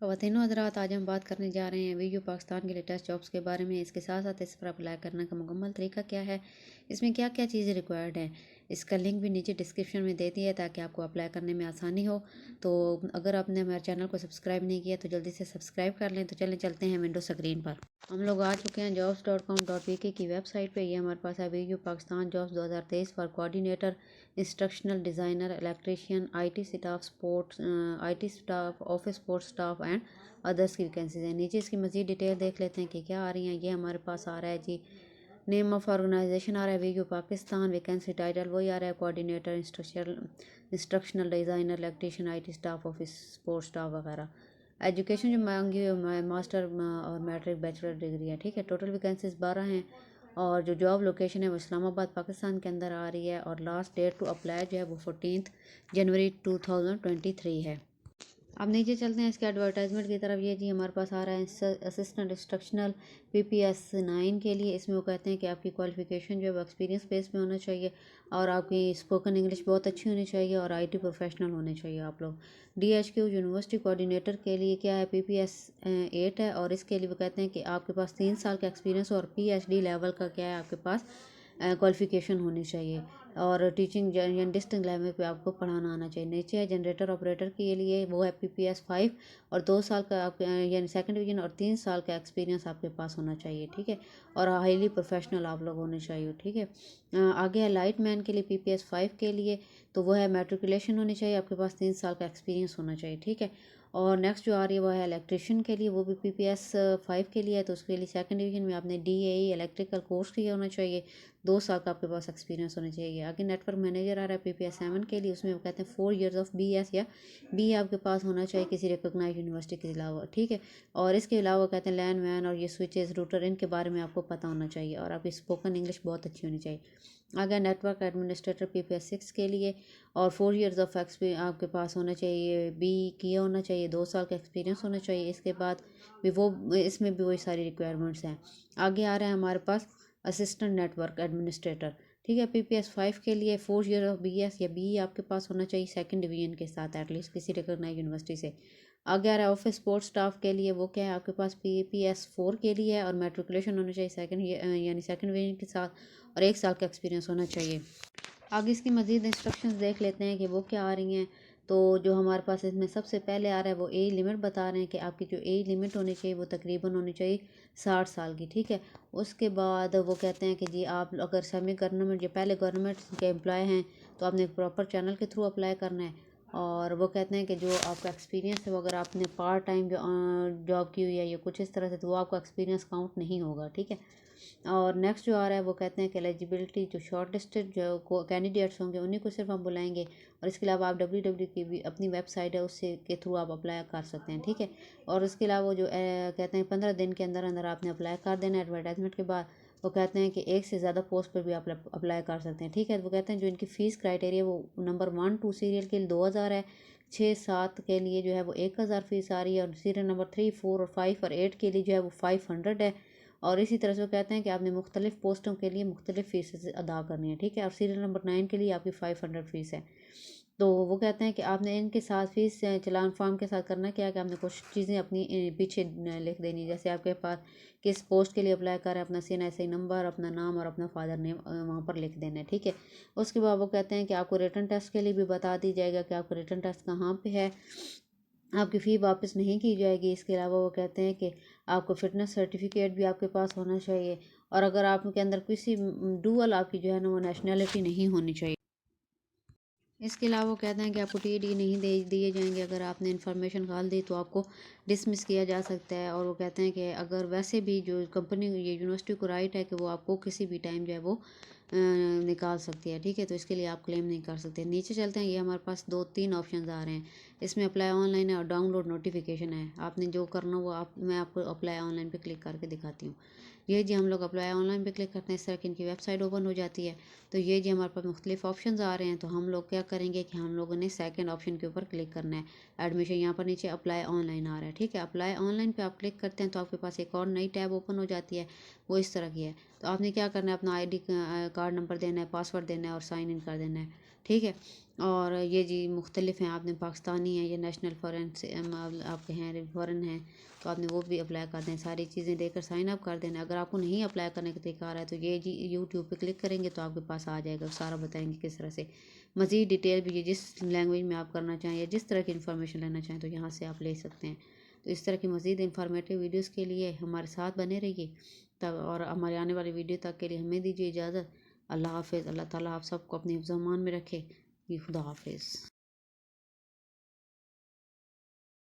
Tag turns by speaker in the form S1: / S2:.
S1: ख़वातीन हज़रात, आज हम बात करने जा रहे हैं वीयू पाकिस्तान के लेटेस्ट जॉब्स के बारे में। इसके साथ साथ इस पर अप्लाई करने का मुकम्मल तरीका क्या है, इसमें क्या क्या चीज़ें रिक्वायर्ड हैं, इसका लिंक भी नीचे डिस्क्रिप्शन में दे दिया है ताकि आपको अप्लाई करने में आसानी हो। तो अगर आपने हमारे चैनल को सब्सक्राइब नहीं किया तो जल्दी से सब्सक्राइब कर लें। तो चलते हैं विंडो स्क्रीन पर। हम लोग आ चुके हैं jobs.com.pk की वेबसाइट पे। ये हमारे पास है Vu Pakistan jobs 2023 for coordinator, instructional designer, electrician, IT staff, sports IT staff, office support staff and others की वैकेंसीज हैं। नीचे इसकी मज़ीद डिटेल देख लेते हैं कि क्या आ रही हैं। ये हमारे पास आ रहा है जी, नेम ऑफ ऑर्गेनाइजेशन आ रहा है वीयू पाकिस्तान, वैकेंसी टाइटल वही आ रहा है coordinator, instructional designer, electrician, IT staff, office support staff वगैरह। एजुकेशन जो मांगी हुई मास्टर और मैट्रिक बैचलर डिग्री है, ठीक है। टोटल वैकेंसीज 12 हैं और जो जॉब लोकेशन है वो इस्लामाबाद पाकिस्तान के अंदर आ रही है। और लास्ट डेट टू अप्लाई जो है वो 14 जनवरी 2023 है। अब नीचे चलते हैं इसके एडवर्टाइजमेंट की तरफ। ये जी हमारे पास आ रहा है असिस्टेंट इंस्ट्रक्शनल PPS 9 के लिए। इसमें वो कहते हैं कि आपकी क्वालिफिकेशन जो है वो एक्सपीरियंस बेस पे होना चाहिए और आपकी स्पोकन इंग्लिश बहुत अच्छी होनी चाहिए और IT प्रोफेशनल होने चाहिए आप लोग। DHQ यूनिवर्सिटी कोऑर्डिनेटर के लिए क्या है, PPS 8 है और इसके लिए वो कहते हैं कि आपके पास 3 साल का एक्सपीरियंस और PhD लेवल का क्या है आपके पास क्वालिफिकेशन होनी चाहिए और टीचिंग या डिस्टेंस लैंग्वेज पे आपको पढ़ाना आना चाहिए। नीचे है जनरेटर ऑपरेटर के लिए, वो है PPS 5 और 2 साल का आपके यानी सेकंड डिवीजन और 3 साल का एक्सपीरियंस आपके पास होना चाहिए, ठीक है। और हाईली प्रोफेशनल आप लोग होने चाहिए, ठीक है। आगे है लाइट मैन के लिए PPS 5 के लिए, तो वो है मैट्रिकुलेशन होनी चाहिए, आपके पास 3 साल का एक्सपीरियंस होना चाहिए, ठीक है। और नेक्स्ट जो आ रही है वो है इलेक्ट्रिशियन के लिए, वो भी PPS 5 के लिए है, तो उसके लिए सेकंड डिवीजन में आपने DAE इलेक्ट्रिकल कोर्स किया होना चाहिए, 2 साल का आपके पास एक्सपीरियंस होना चाहिए। आगे नेटवर्क मैनेजर आ रहा है PPS 7 के लिए, उसमें वो कहते हैं 4 ईयर्स ऑफ BS या BE आपके पास होना चाहिए किसी रिकोगनाइज यूनिवर्सिटी के अलावा, ठीक है। और इसके अलावा कहते हैं लैन वैन और ये स्विचेस रूटर इनके बारे में आपको पता होना चाहिए और आपकी स्पोकन इंग्लिश बहुत अच्छी होनी चाहिए। आगे नेटवर्क एडमिनिस्ट्रेटर PPS 6 के लिए और 4 ईयर्स ऑफ एक्सपीरियंस आपके पास होना चाहिए, BE किया होना चाहिए, 2 साल का एक्सपीरियंस होना चाहिए। इसके बाद भी वो इसमें भी वही सारी रिक्वायरमेंट्स हैं। आगे आ रहा है हमारे पास असिस्टेंट नेटवर्क एडमिनिस्ट्रेटर, ठीक है। PPS 5 के लिए 4 ईयर ऑफ BS या BE आपके पास होना चाहिए सेकंड डिवीजन के साथ एटलीस्ट किसी रिकॉग्नाइज यूनिवर्सिटी से। आगे आ रहा है ऑफिस सपोर्ट स्टाफ के लिए, वो क्या है आपके पास PPS 4 के लिए है और मैट्रिकुलेशन होना चाहिए सेकंड यानी सेकंड डिवीजन के साथ और 1 साल का एक्सपीरियंस होना चाहिए। आगे इसकी मज़ीद इंस्ट्रक्शंस देख लेते हैं कि वो क्या आ रही हैं। तो जो हमारे पास इसमें सबसे पहले आ रहा है वो एज लिमिट बता रहे हैं कि आपकी जो एज लिमिट होनी चाहिए वो तकरीबन होनी चाहिए 60 साल की, ठीक है। उसके बाद वो कहते हैं कि जी आप अगर सेमी गवर्नमेंट या पहले गवर्नमेंट के एम्प्लॉय हैं तो आपने प्रॉपर चैनल के थ्रू अप्लाई करना है। और वो कहते हैं कि जो आपका एक्सपीरियंस है वो अगर आपने पार्ट टाइम जॉब की हुई है या कुछ इस तरह से, तो वो आपका एक्सपीरियंस काउंट नहीं होगा, ठीक है। और नेक्स्ट जो आ रहा है वो कहते हैं कि एलिजिबिलिटी जो शॉर्ट लिस्टेड जो कैंडिडेट्स होंगे उन्हीं को सिर्फ हम बुलाएंगे और इसके अलावा आप WW की भी अपनी वेबसाइट है उससे के थ्रू आप अप्लाई कर सकते हैं, ठीक है। और उसके अलावा जो कहते हैं 15 दिन के अंदर अंदर आपने अप्लाई कर देना एडवर्टाइजमेंट के बाद। वो कहते हैं कि एक से ज़्यादा पोस्ट पर भी आप अप्लाई कर सकते हैं, ठीक है। वो कहते हैं जो इनकी फ़ीस क्राइटेरिया वो नंबर 1 2 सीरियल के लिए 2000 है, 6 7 के लिए जो है वो 1000 फ़ीस आ रही है और सीरियल नंबर 3 4 और 5 और 8 के लिए जो है वो 500 है। और इसी तरह से वो कहते हैं कि आपने मुख्तलिफ़ पोस्टों के लिए मुख्तलिफ़ फ़ीस अदा करनी है, ठीक है। और सीरियल नंबर 9 के लिए आपकी 500 फ़ीस है। तो वो कहते हैं कि आपने इनके साथ फ़ीस चलान फॉर्म के साथ करना क्या है कि आपने कुछ चीज़ें अपनी पीछे लिख देनी है। जैसे आपके पास किस पोस्ट के लिए अप्लाई कर रहे हैं, अपना CNSI नंबर, अपना नाम और अपना फादर नेम वहाँ पर लिख देना है, ठीक है। उसके बाद वो कहते हैं कि आपको रिटन टेस्ट के लिए भी बता दी जाएगा कि आपका रिटन टेस्ट कहाँ पे है, आपकी फ़ी वापस नहीं की जाएगी। इसके अलावा वो कहते हैं कि आपको फ़िटनेस सर्टिफिकेट भी आपके पास होना चाहिए और अगर आपके अंदर किसी डुअल आपकी जो है ना वो नेशनैलिटी नहीं होनी चाहिए। इसके अलावा वो कहते हैं कि आपको TD नहीं दे दिए जाएंगे, अगर आपने इन्फॉर्मेशन डाल दी तो आपको डिसमिस किया जा सकता है। और वो कहते हैं कि अगर वैसे भी जो कंपनी ये यूनिवर्सिटी को राइट है कि वो आपको किसी भी टाइम जो है वो निकाल सकती है, ठीक है। तो इसके लिए आप क्लेम नहीं कर सकते। नीचे चलते हैं, ये हमारे पास 2 3 ऑप्शन आ रहे हैं। इसमें अप्लाई ऑनलाइन है और डाउनलोड नोटिफिकेशन है। आपने जो करना वो मैं आपको अप्लाई ऑनलाइन पे क्लिक करके दिखाती हूँ। ये जी हम लोग अप्लाई ऑनलाइन पे क्लिक करते हैं, इस तरह की इनकी वेबसाइट ओपन हो जाती है। तो ये जी हमारे पास मुख्तलिफ ऑप्शन आ रहे हैं। तो हम लोग क्या करेंगे कि हम लोगों ने सेकंड ऑप्शन के ऊपर क्लिक करना है, एडमिशन। यहाँ पर नीचे अप्लाई ऑनलाइन आ रहा है, ठीक है। अप्लाई ऑनलाइन पे आप क्लिक करते हैं तो आपके पास एक और नई टैब ओपन हो जाती है, वो इस तरह की है। तो आपने क्या करना है, अपना ID कार्ड नंबर देना है, पासवर्ड देना है और साइन इन कर देना है, ठीक है। और ये जी मुख्तलिफ हैं, आपने पाकिस्तानी है या नेशनल फ़ॉरेन से आपके हैं फ़ॉरेन हैं, तो आपने वो भी अप्लाई कर दें। सारी चीज़ें देकर साइन अप कर देना। अगर आपको नहीं अप्लाई करने का तरीका आ रहा है तो ये जी यूट्यूब पे क्लिक करेंगे तो आपके पास आ जाएगा, सारा बताएंगे किस तरह से। मज़ीद डिटेल भी ये जिस लैंग्वेज में आप करना चाहें या जिस तरह की इन्फॉर्मेशन लेना चाहें तो यहाँ से आप ले सकते हैं। तो इस तरह की मज़ीद इंफॉर्मेटिव वीडियोज़ के लिए हमारे साथ बने रहिए तब, और हमारे आने वाली वीडियो तक के लिए हमें दीजिए इजाज़त। अल्लाह हाफ़िज़। अल्लाह ताला आप सबको अपने हिफ्ज़-ओ-अमान में रखे। खुदा हाफ़िज़।